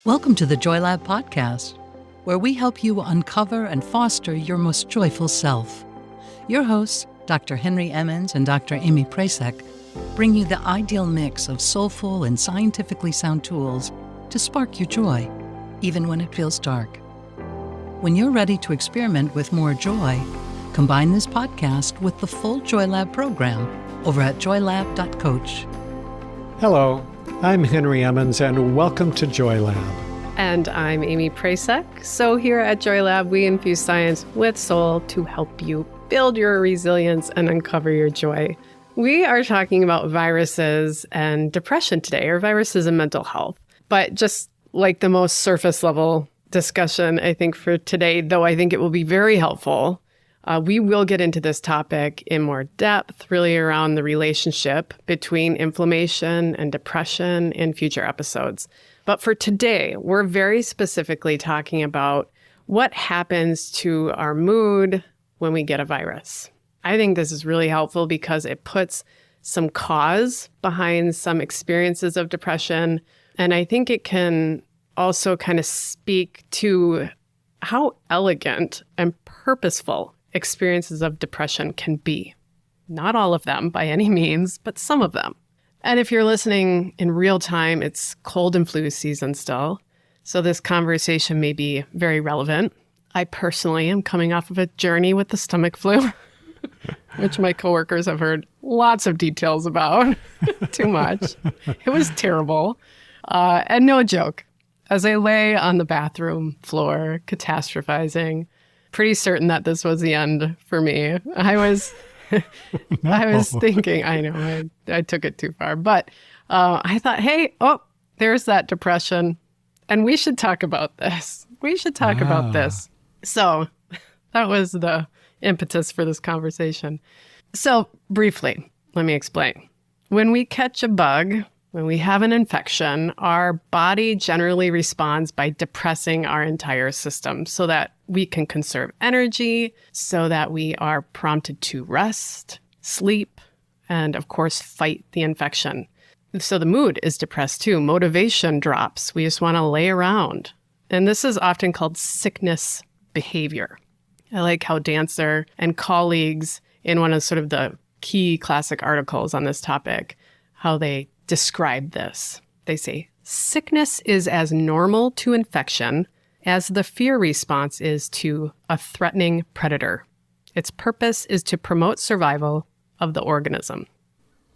Welcome to the Joy Lab podcast, where we help you uncover and foster your most joyful self. Your hosts, Dr. Henry Emmons and Dr. Amy Prasek, bring you the ideal mix of soulful and scientifically sound tools to spark your joy, even when it feels dark. When you're ready to experiment with more joy, combine this podcast with the full Joy Lab program over at joylab.coach. Hello, I'm Henry Emmons, and welcome to Joy Lab. And I'm Amy Prasek. So here at Joy Lab, we infuse science with soul to help you build your resilience and uncover your joy. We are talking about viruses and depression today, or viruses and mental health. But just like the most surface level discussion, I think for today, though I think it will be very helpful, we will get into this topic in more depth, really around the relationship between inflammation and depression in future episodes. But for today, we're very specifically talking about what happens to our mood when we get a virus. I think this is really helpful because it puts some cause behind some experiences of depression. And I think it can also kind of speak to how elegant and purposeful experiences of depression can be. Not all of them by any means, but some of them. And if you're listening in real time, it's cold and flu season still. So this conversation may be very relevant. I personally am coming off of a journey with the stomach flu, which my coworkers have heard lots of details about. Too much. It was terrible. And no joke. As I lay on the bathroom floor, catastrophizing, pretty certain that this was the end for me. I was thinking, I know, I took it too far, but I thought, hey, there's that depression, and we should talk about this. We should talk about this. So that was the impetus for this conversation. So briefly, let me explain. When we catch a bug, when we have an infection, our body generally responds by depressing our entire system so that we can conserve energy, so that we are prompted to rest, sleep, and of course, fight the infection. So the mood is depressed too. Motivation drops. We just want to lay around. And this is often called sickness behavior. I like how Dancer and colleagues in one of sort of the key classic articles on this topic, how they describe this. They say, sickness is as normal to infection as the fear response is to a threatening predator. Its purpose is to promote survival of the organism.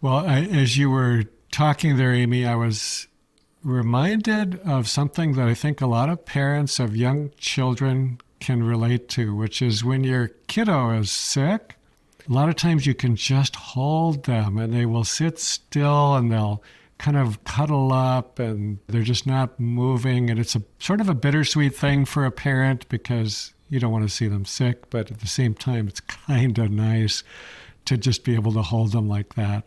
Well, as you were talking there, Amy, I was reminded of something that I think a lot of parents of young children can relate to, which is when your kiddo is sick, a lot of times you can just hold them and they will sit still and they'll kind of cuddle up and they're just not moving. And it's a sort of a bittersweet thing for a parent because you don't want to see them sick, but at the same time, it's kind of nice to just be able to hold them like that.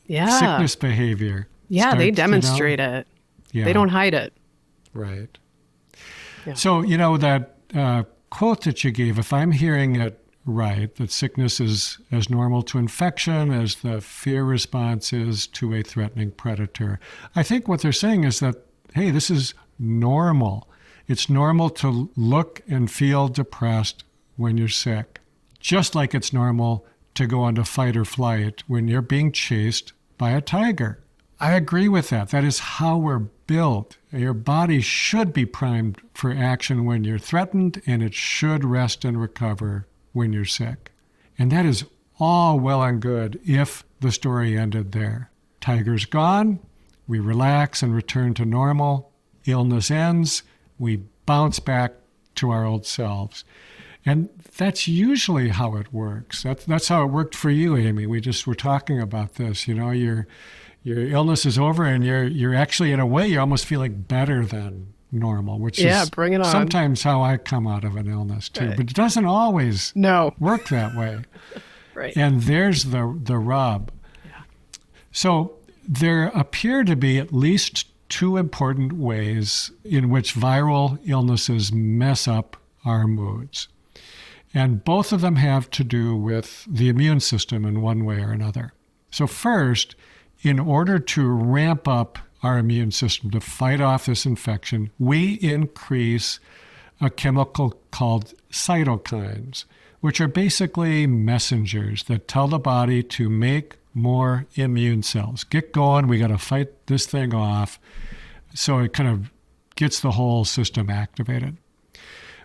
Yeah. Sickness behavior. Yeah, they demonstrate it. Yeah. They don't hide it. Right. Yeah. So, that quote that you gave, if I'm hearing it right, that sickness is as normal to infection as the fear response is to a threatening predator. I think what they're saying is that, hey, this is normal. It's normal to look and feel depressed when you're sick, just like it's normal to go into fight or flight when you're being chased by a tiger. I agree with that. That is how we're built. Your body should be primed for action when you're threatened, and it should rest and recover when you're sick. And that is all well and good if the story ended there. Tiger's gone, we relax and return to normal. Illness ends, we bounce back to our old selves. And that's usually how it works. That's how it worked for you, Amy. We just were talking about this. Your illness is over and you're actually, in a way, you're almost feeling better than normal, which is bring it on. Sometimes how I come out of an illness too, right. But it doesn't always work that way. Right. And there's the rub. Yeah. So there appear to be at least two important ways in which viral illnesses mess up our moods. And both of them have to do with the immune system in one way or another. So first, in order to ramp up our immune system to fight off this infection, we increase a chemical called cytokines, which are basically messengers that tell the body to make more immune cells. Get going, we got to fight this thing off. So it kind of gets the whole system activated.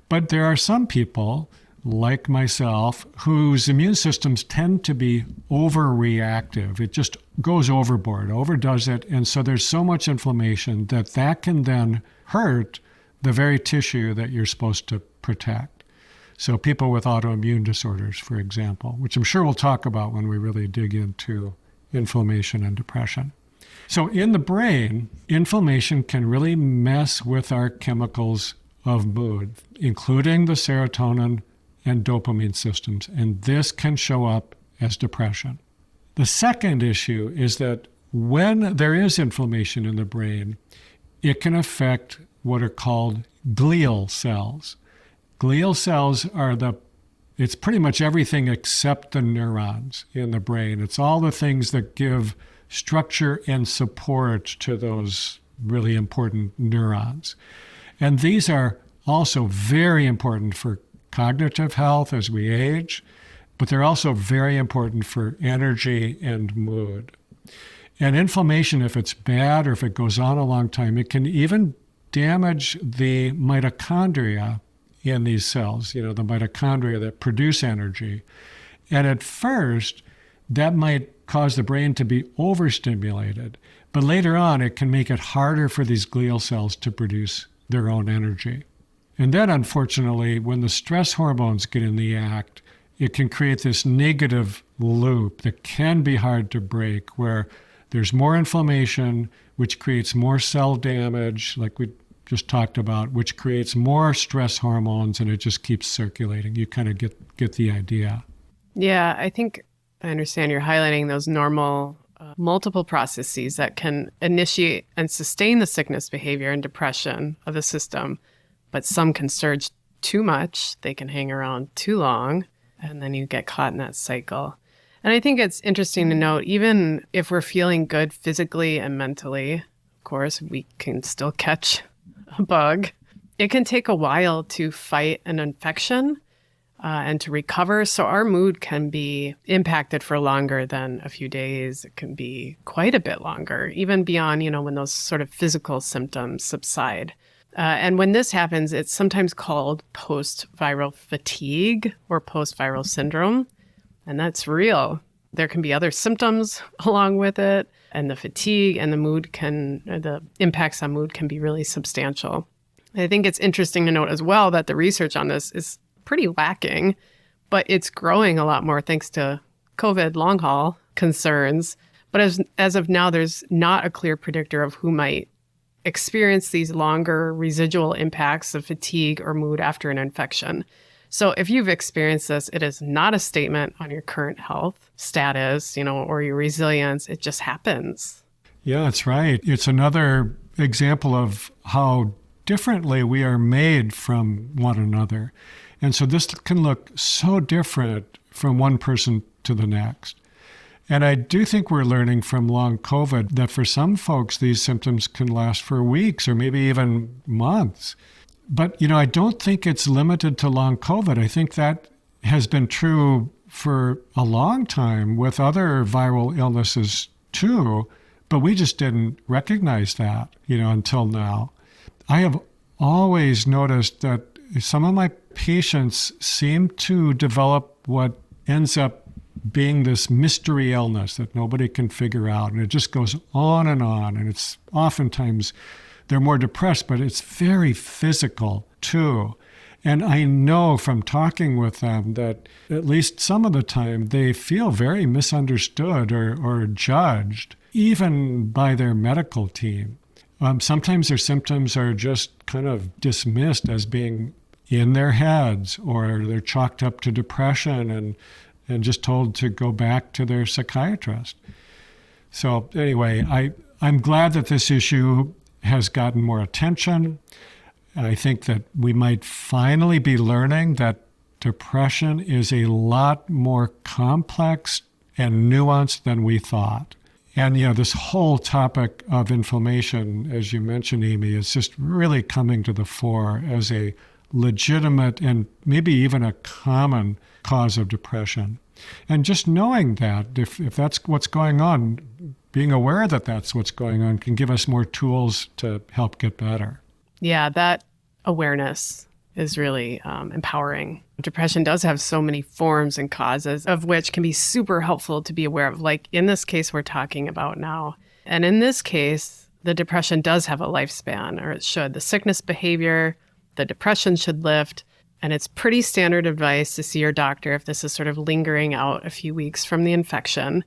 But there are some people, like myself, whose immune systems tend to be overreactive. It just goes overboard, overdoes it. And so there's so much inflammation that can then hurt the very tissue that you're supposed to protect. So people with autoimmune disorders, for example, which I'm sure we'll talk about when we really dig into inflammation and depression. So in the brain, inflammation can really mess with our chemicals of mood, including the serotonin and dopamine systems, and this can show up as depression. The second issue is that when there is inflammation in the brain, it can affect what are called glial cells. Glial cells it's pretty much everything except the neurons in the brain. It's all the things that give structure and support to those really important neurons. And these are also very important for cognitive health as we age, but they're also very important for energy and mood. And inflammation, if it's bad or if it goes on a long time, it can even damage the mitochondria in these cells, the mitochondria that produce energy. And at first, that might cause the brain to be overstimulated. But later on, it can make it harder for these glial cells to produce their own energy. And then, unfortunately, when the stress hormones get in the act, it can create this negative loop that can be hard to break, where there's more inflammation, which creates more cell damage, like we just talked about, which creates more stress hormones, and it just keeps circulating. You kind of get the idea. Yeah, I think I understand you're highlighting those normal multiple processes that can initiate and sustain the sickness behavior and depression of the system, but some can surge too much. They can hang around too long, and then you get caught in that cycle. And I think it's interesting to note, even if we're feeling good physically and mentally, of course, we can still catch a bug. It can take a while to fight an infection and to recover. So our mood can be impacted for longer than a few days. It can be quite a bit longer, even beyond, when those sort of physical symptoms subside. And when this happens, it's sometimes called post-viral fatigue or post-viral syndrome. And that's real. There can be other symptoms along with it. And the fatigue and the impacts on mood can be really substantial. I think it's interesting to note as well that the research on this is pretty lacking, but it's growing a lot more thanks to COVID long haul concerns. But as of now, there's not a clear predictor of who might experience these longer residual impacts of fatigue or mood after an infection. So if you've experienced this, it is not a statement on your current health status, or your resilience. It just happens. Yeah, that's right. It's another example of how differently we are made from one another. And so this can look so different from one person to the next. And I do think we're learning from long COVID that for some folks, these symptoms can last for weeks or maybe even months. But, I don't think it's limited to long COVID. I think that has been true for a long time with other viral illnesses too, but we just didn't recognize that, until now. I have always noticed that some of my patients seem to develop what ends up being this mystery illness that nobody can figure out. And it just goes on. And it's oftentimes they're more depressed, but it's very physical too. And I know from talking with them that at least some of the time they feel very misunderstood or judged, even by their medical team. Sometimes their symptoms are just kind of dismissed as being in their heads, or they're chalked up to depression and just told to go back to their psychiatrist. So anyway, I'm glad that this issue has gotten more attention. And I think that we might finally be learning that depression is a lot more complex and nuanced than we thought. And, this whole topic of inflammation, as you mentioned, Amy, is just really coming to the fore as a legitimate and maybe even a common cause of depression. And just knowing that, if that's what's going on, being aware that that's what's going on can give us more tools to help get better. Yeah, that awareness is really empowering. Depression does have so many forms and causes, of which can be super helpful to be aware of, like in this case we're talking about now. And in this case, the depression does have a lifespan, or it should. The sickness behavior, the depression should lift, and it's pretty standard advice to see your doctor if this is sort of lingering out a few weeks from the infection.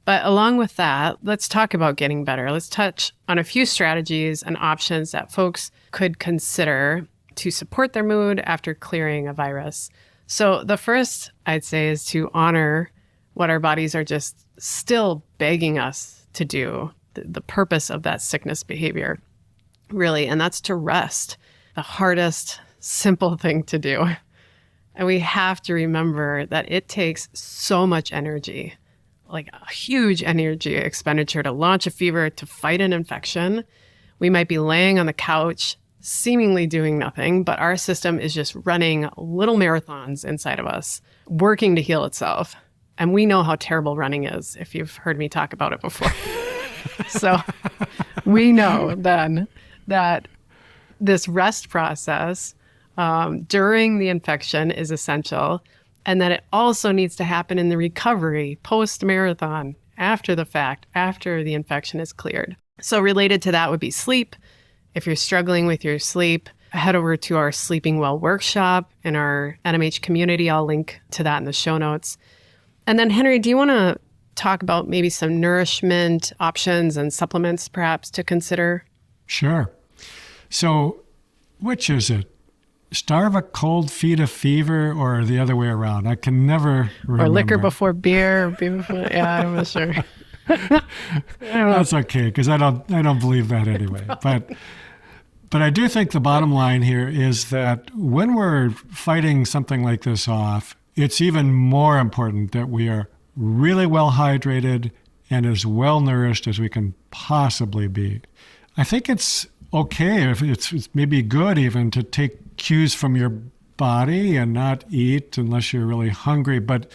But along with that, let's talk about getting better. Let's touch on a few strategies and options that folks could consider to support their mood after clearing a virus. So the first, I'd say, is to honor what our bodies are just still begging us to do, the purpose of that sickness behavior, really, and that's to rest, the hardest, simple thing to do. And we have to remember that it takes so much energy, like a huge energy expenditure to launch a fever, to fight an infection. We might be laying on the couch, seemingly doing nothing, but our system is just running little marathons inside of us, working to heal itself. And we know how terrible running is, if you've heard me talk about it before. So we know then that this rest process during the infection is essential, and that it also needs to happen in the recovery post-marathon, after the fact, after the infection is cleared. So related to that would be sleep. If you're struggling with your sleep, head over to our Sleeping Well workshop in our NMH community. I'll link to that in the show notes. And then, Henry, do you want to talk about maybe some nourishment options and supplements perhaps to consider? Sure. So which is it? Starve a cold, feed a fever, or the other way around? I can never remember. Or liquor before beer, or beer before, yeah, I'm not sure. That's okay, because I don't believe that anyway. But I do think the bottom line here is that when we're fighting something like this off, it's even more important that we are really well hydrated and as well nourished as we can possibly be. I think it's okay, if it's maybe good even, to take cues from your body and not eat unless you're really hungry. But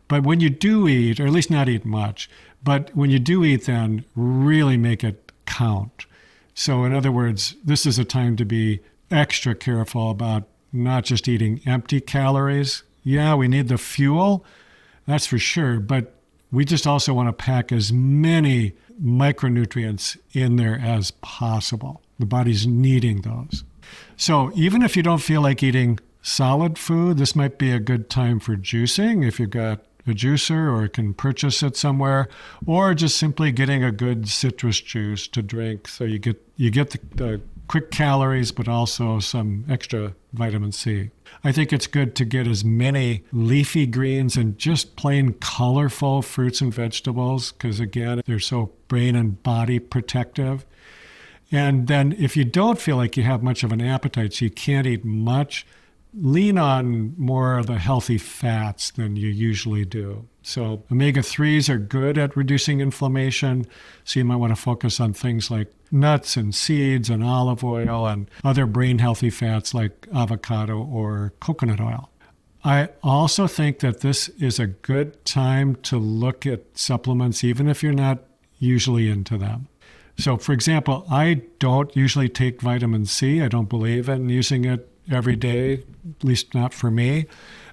when you do eat, or at least not eat much, but when you do eat, then really make it count. So in other words, this is a time to be extra careful about not just eating empty calories. Yeah, we need the fuel, that's for sure, but we just also want to pack as many micronutrients in there as possible. The body's needing those. So even if you don't feel like eating solid food, this might be a good time for juicing if you've got a juicer or can purchase it somewhere, or just simply getting a good citrus juice to drink so you get the quick calories, but also some extra vitamin C. I think it's good to get as many leafy greens and just plain colorful fruits and vegetables, because again, they're so brain and body protective. And then if you don't feel like you have much of an appetite, so you can't eat much, lean on more of the healthy fats than you usually do. So omega-3s are good at reducing inflammation, so you might want to focus on things like nuts and seeds and olive oil and other brain-healthy fats like avocado or coconut oil. I also think that this is a good time to look at supplements, even if you're not usually into them. So, for example, I don't usually take vitamin C. I don't believe in using it every day, at least not for me.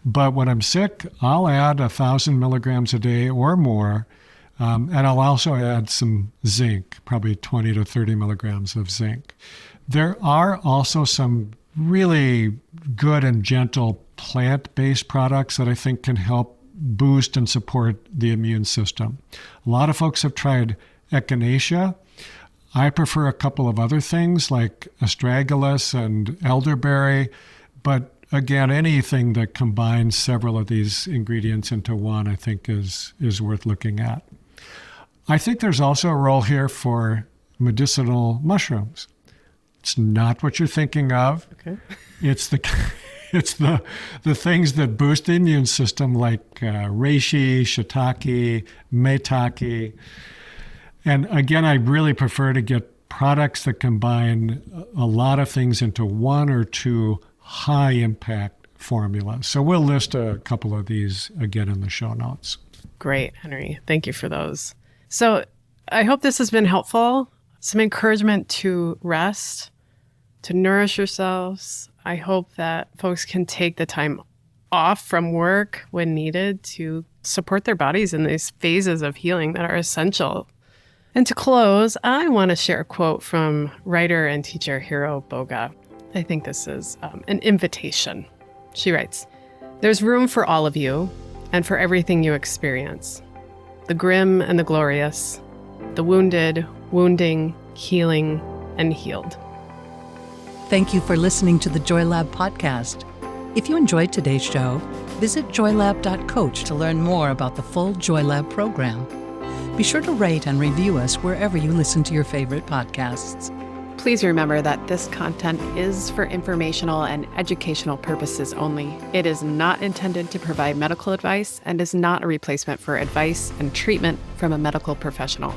But when I'm sick, I'll add 1,000 milligrams a day or more. And I'll also add some zinc, probably 20 to 30 milligrams of zinc. There are also some really good and gentle plant-based products that I think can help boost and support the immune system. A lot of folks have tried echinacea. I prefer a couple of other things like astragalus and elderberry, but again, anything that combines several of these ingredients into one, I think is worth looking at. I think there's also a role here for medicinal mushrooms. It's not what you're thinking of. Okay. It's the things that boost the immune system, like reishi, shiitake, maitake. And again, I really prefer to get products that combine a lot of things into one or two high impact formulas. So we'll list a couple of these again in the show notes. Great, Henry. Thank you for those. So I hope this has been helpful. Some encouragement to rest, to nourish yourselves. I hope that folks can take the time off from work when needed to support their bodies in these phases of healing that are essential. And to close, I want to share a quote from writer and teacher Hiro Boga. I think this is an invitation. She writes, "There's room for all of you and for everything you experience. The grim and the glorious, the wounded, wounding, healing, and healed." Thank you for listening to the Joy Lab podcast. If you enjoyed today's show, visit joylab.coach to learn more about the full Joy Lab program. Be sure to rate and review us wherever you listen to your favorite podcasts. Please remember that this content is for informational and educational purposes only. It is not intended to provide medical advice and is not a replacement for advice and treatment from a medical professional.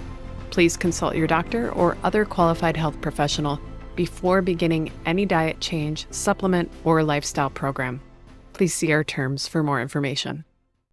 Please consult your doctor or other qualified health professional before beginning any diet change, supplement, or lifestyle program. Please see our terms for more information.